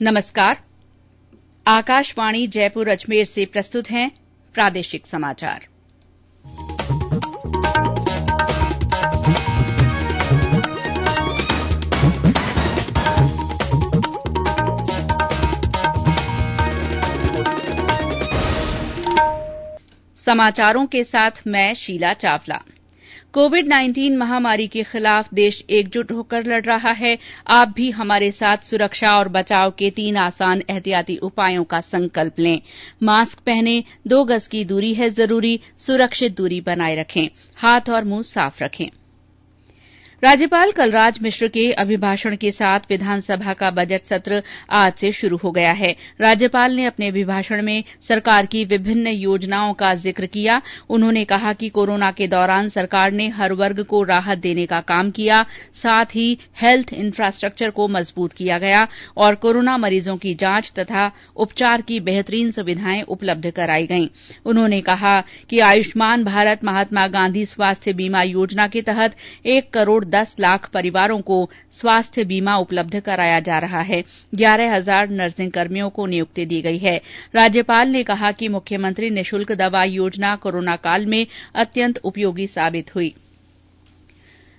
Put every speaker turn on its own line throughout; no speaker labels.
नमस्कार। आकाशवाणी जयपुर अजमेर से प्रस्तुत हैं प्रादेशिक समाचार। समाचारों के साथ मैं शीला चावला। कोविड-19 महामारी के खिलाफ देश एकजुट होकर लड़ रहा है। आप भी हमारे साथ सुरक्षा और बचाव के 3 आसान एहतियाती उपायों का संकल्प लें। मास्क पहनें, 2 गज की दूरी है जरूरी, सुरक्षित दूरी बनाए रखें, हाथ और मुंह साफ रखें। राज्यपाल कलराज मिश्र के अभिभाषण के साथ विधानसभा का बजट सत्र आज से शुरू हो गया है। राज्यपाल ने अपने अभिभाषण में सरकार की विभिन्न योजनाओं का जिक्र किया। उन्होंने कहा कि कोरोना के दौरान सरकार ने हर वर्ग को राहत देने का काम किया, साथ ही हेल्थ इंफ्रास्ट्रक्चर को मजबूत किया गया और कोरोना मरीजों की जांच तथा उपचार की बेहतरीन सुविधाएं उपलब्ध कराई गईं। उन्होंने कहा कि आयुष्मान भारत महात्मा गांधी स्वास्थ्य बीमा योजना के तहत 1 करोड़ 10 लाख परिवारों को स्वास्थ्य बीमा उपलब्ध कराया जा रहा है। 11,000 नर्सिंग कर्मियों को नियुक्ति दी गई है। राज्यपाल ने कहा कि मुख्यमंत्री निःशुल्क दवा योजना कोरोना काल में अत्यंत उपयोगी साबित हुई।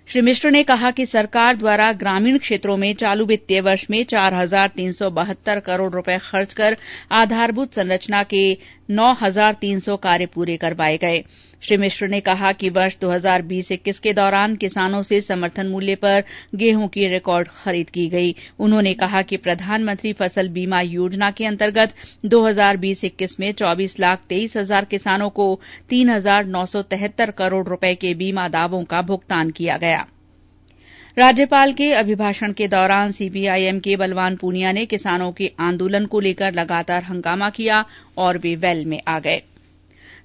श्री मिश्र ने कहा कि सरकार द्वारा ग्रामीण क्षेत्रों में चालू वित्तीय वर्ष में 4,372 करोड़ रुपए खर्च कर आधारभूत संरचना के 9,300 कार्य पूरे करवाए गए। श्री मिश्र ने कहा कि वर्ष 2020-21 के दौरान किसानों से समर्थन मूल्य पर गेहूं की रिकॉर्ड खरीद की गई। उन्होंने कहा कि प्रधानमंत्री फसल बीमा योजना के अंतर्गत 2020-21 में 24,23,000 किसानों को 3,973 करोड़ रुपए के बीमा दावों का भुगतान किया गया। राज्यपाल के अभिभाषण के दौरान सीपीआईएम के बलवान पूनिया ने किसानों के आंदोलन को लेकर लगातार हंगामा किया और वे वेल में आ गए।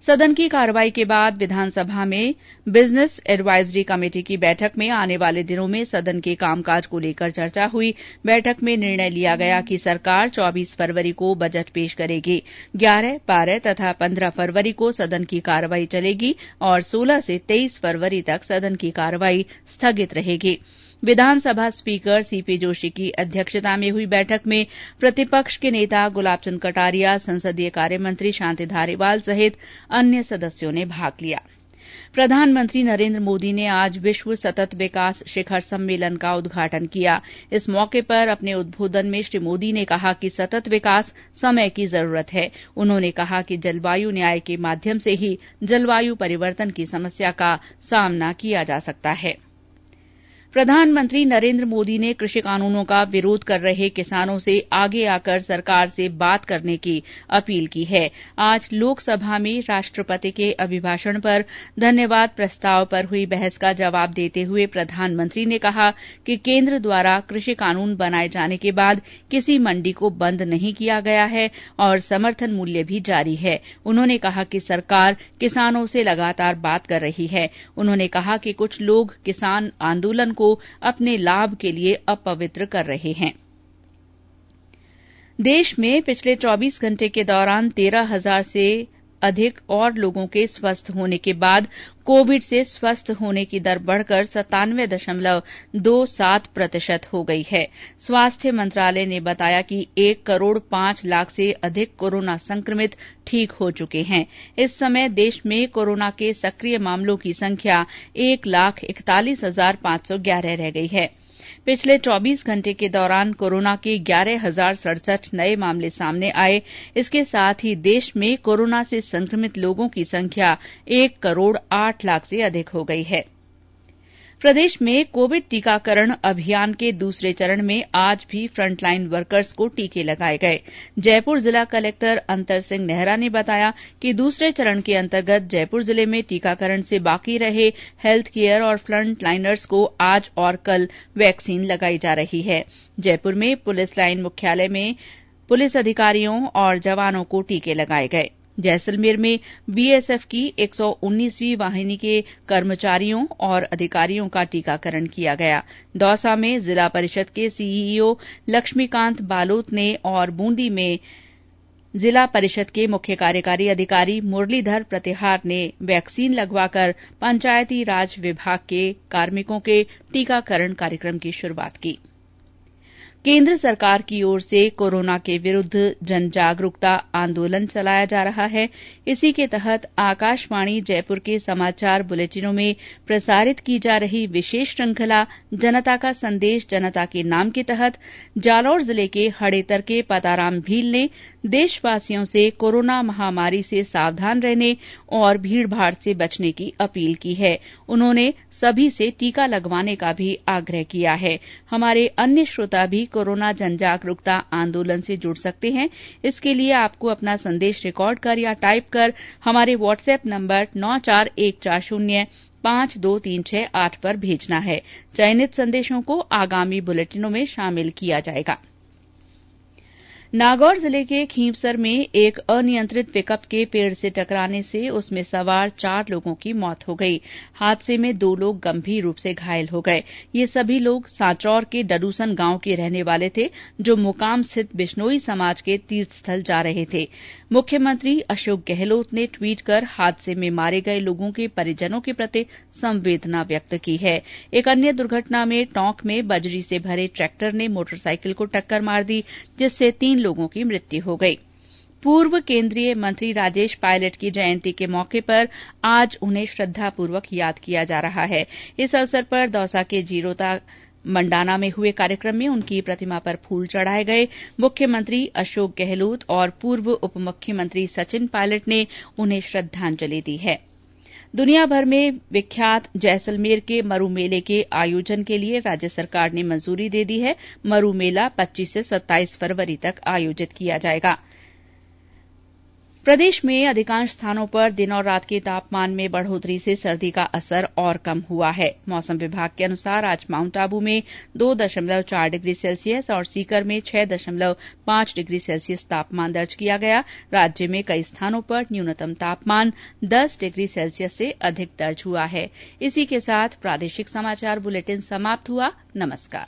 सदन की कार्रवाई के बाद विधानसभा में बिजनेस एडवाइजरी कमेटी की बैठक में आने वाले दिनों में सदन के कामकाज को लेकर चर्चा हुई। बैठक में निर्णय लिया गया कि सरकार 24 फरवरी को बजट पेश करेगी। 11, 12 तथा 15 फरवरी को सदन की कार्रवाई चलेगी और 16 से 23 फरवरी तक सदन की कार्रवाई स्थगित रहेगी। विधानसभा स्पीकर सीपी जोशी की अध्यक्षता में हुई बैठक में प्रतिपक्ष के नेता गुलाब चंद कटारिया, संसदीय कार्य मंत्री शांति धारीवाल सहित अन्य सदस्यों ने भाग लिया। प्रधानमंत्री नरेंद्र मोदी ने आज विश्व सतत विकास शिखर सम्मेलन का उद्घाटन किया। इस मौके पर अपने उद्बोधन में श्री मोदी ने कहा कि सतत विकास समय की जरूरत है। उन्होंने कहा कि जलवायु न्याय के माध्यम से ही जलवायु परिवर्तन की समस्या का सामना किया जा सकता है। प्रधानमंत्री नरेंद्र मोदी ने कृषि कानूनों का विरोध कर रहे किसानों से आगे आकर सरकार से बात करने की अपील की है। आज लोकसभा में राष्ट्रपति के अभिभाषण पर धन्यवाद प्रस्ताव पर हुई बहस का जवाब देते हुए प्रधानमंत्री ने कहा कि केंद्र द्वारा कृषि कानून बनाए जाने के बाद किसी मंडी को बंद नहीं किया गया है और समर्थन मूल्य भी जारी है। उन्होंने कहा कि सरकार किसानों से लगातार बात कर रही है। उन्होंने कहा कि कुछ लोग किसान आंदोलन को अपने लाभ के लिए अपवित्र कर रहे हैं। देश में पिछले 24 घंटे के दौरान 13,000 से अधिक और लोगों के स्वस्थ होने के बाद कोविड से स्वस्थ होने की दर बढ़कर 97.27% हो गई है। स्वास्थ्य मंत्रालय ने बताया कि 1 करोड़ 5 लाख से अधिक कोरोना संक्रमित ठीक हो चुके हैं। इस समय देश में कोरोना के सक्रिय मामलों की संख्या 1,41,511 रह गई है। पिछले 24 घंटे के दौरान कोरोना के 11,067 नए मामले सामने आए। इसके साथ ही देश में कोरोना से संक्रमित लोगों की संख्या 1 करोड़ 8 लाख से अधिक हो गई है। प्रदेश में कोविड टीकाकरण अभियान के दूसरे चरण में आज भी फ्रंटलाइन वर्कर्स को टीके लगाए गए। जयपुर जिला कलेक्टर अंतर सिंह नेहरा ने बताया कि दूसरे चरण के अंतर्गत जयपुर जिले में टीकाकरण से बाकी रहे हेल्थ केयर और फ्रंटलाइनर्स को आज और कल वैक्सीन लगाई जा रही है। जयपुर में पुलिस लाइन मुख्यालय में पुलिस अधिकारियों और जवानों को टीके लगाए गए। जैसलमेर में बीएसएफ की 119वीं वाहिनी के कर्मचारियों और अधिकारियों का टीकाकरण किया गया। दौसा में जिला परिषद के सीईओ लक्ष्मीकांत बालोत ने और बूंदी में जिला परिषद के मुख्य कार्यकारी अधिकारी मुरलीधर प्रतिहार ने वैक्सीन लगवाकर पंचायती राज विभाग के कार्मिकों के टीकाकरण कार्यक्रम की शुरूआत की। केंद्र सरकार की ओर से कोरोना के विरुद्ध जन जागरूकता आंदोलन चलाया जा रहा है। इसी के तहत आकाशवाणी जयपुर के समाचार बुलेटिनों में प्रसारित की जा रही विशेष श्रृंखला जनता का संदेश जनता के नाम के तहत जालौर जिले के हड़ेतर के पताराम भील ने देशवासियों से कोरोना महामारी से सावधान रहने और भीड़भाड़ से बचने की अपील की है। उन्होंने सभी से टीका लगवाने का भी आग्रह किया है। हमारे अन्य श्रोता भी कोरोना जन जागरूकता आंदोलन से जुड़ सकते हैं। इसके लिए आपको अपना संदेश रिकॉर्ड कर या टाइप कर हमारे व्हाट्सएप नंबर 9414052368 पर भेजना है। चयनित संदेशों को आगामी बुलेटिनों में शामिल किया जाएगा। नागौर जिले के खींवसर में एक अनियंत्रित पिकअप के पेड़ से टकराने से उसमें सवार 4 लोगों की मौत हो गई। हादसे में 2 लोग गंभीर रूप से घायल हो गए। ये सभी लोग सांचौर के डडूसन गांव के रहने वाले थे, जो मुकाम स्थित बिश्नोई समाज के तीर्थस्थल जा रहे थे। मुख्यमंत्री अशोक गहलोत ने ट्वीट कर हादसे में मारे गए लोगों के परिजनों के प्रति संवेदना व्यक्त की है। एक अन्य दुर्घटना में टोंक में बजरी से भरे ट्रैक्टर ने मोटरसाइकिल को टक्कर मार दी, जिससे 3 लोगों की मृत्यु हो गई। पूर्व केंद्रीय मंत्री राजेश पायलट की जयंती के मौके पर आज उन्हें श्रद्धापूर्वक याद किया जा रहा है। इस अवसर पर दौसा के जीरोता मंडाना में हुए कार्यक्रम में उनकी प्रतिमा पर फूल चढ़ाए गए। मुख्यमंत्री अशोक गहलोत और पूर्व उप मुख्यमंत्री सचिन पायलट ने उन्हें श्रद्धांजलि दी है। दुनिया भर में विख्यात जैसलमेर के मरू मेले के आयोजन के लिए राज्य सरकार ने मंजूरी दे दी है। मरू मेला 25 से 27 फरवरी तक आयोजित किया जाएगा। प्रदेश में अधिकांश स्थानों पर दिन और रात के तापमान में बढ़ोतरी से सर्दी का असर और कम हुआ है। मौसम विभाग के अनुसार आज माउंट आबू में 2.4 डिग्री सेल्सियस और सीकर में 6.5 डिग्री सेल्सियस तापमान दर्ज किया गया। राज्य में कई स्थानों पर न्यूनतम तापमान 10 डिग्री सेल्सियस से अधिक दर्ज हुआ है। इसी के साथ प्रादेशिक समाचार बुलेटिन समाप्त हुआ। नमस्कार।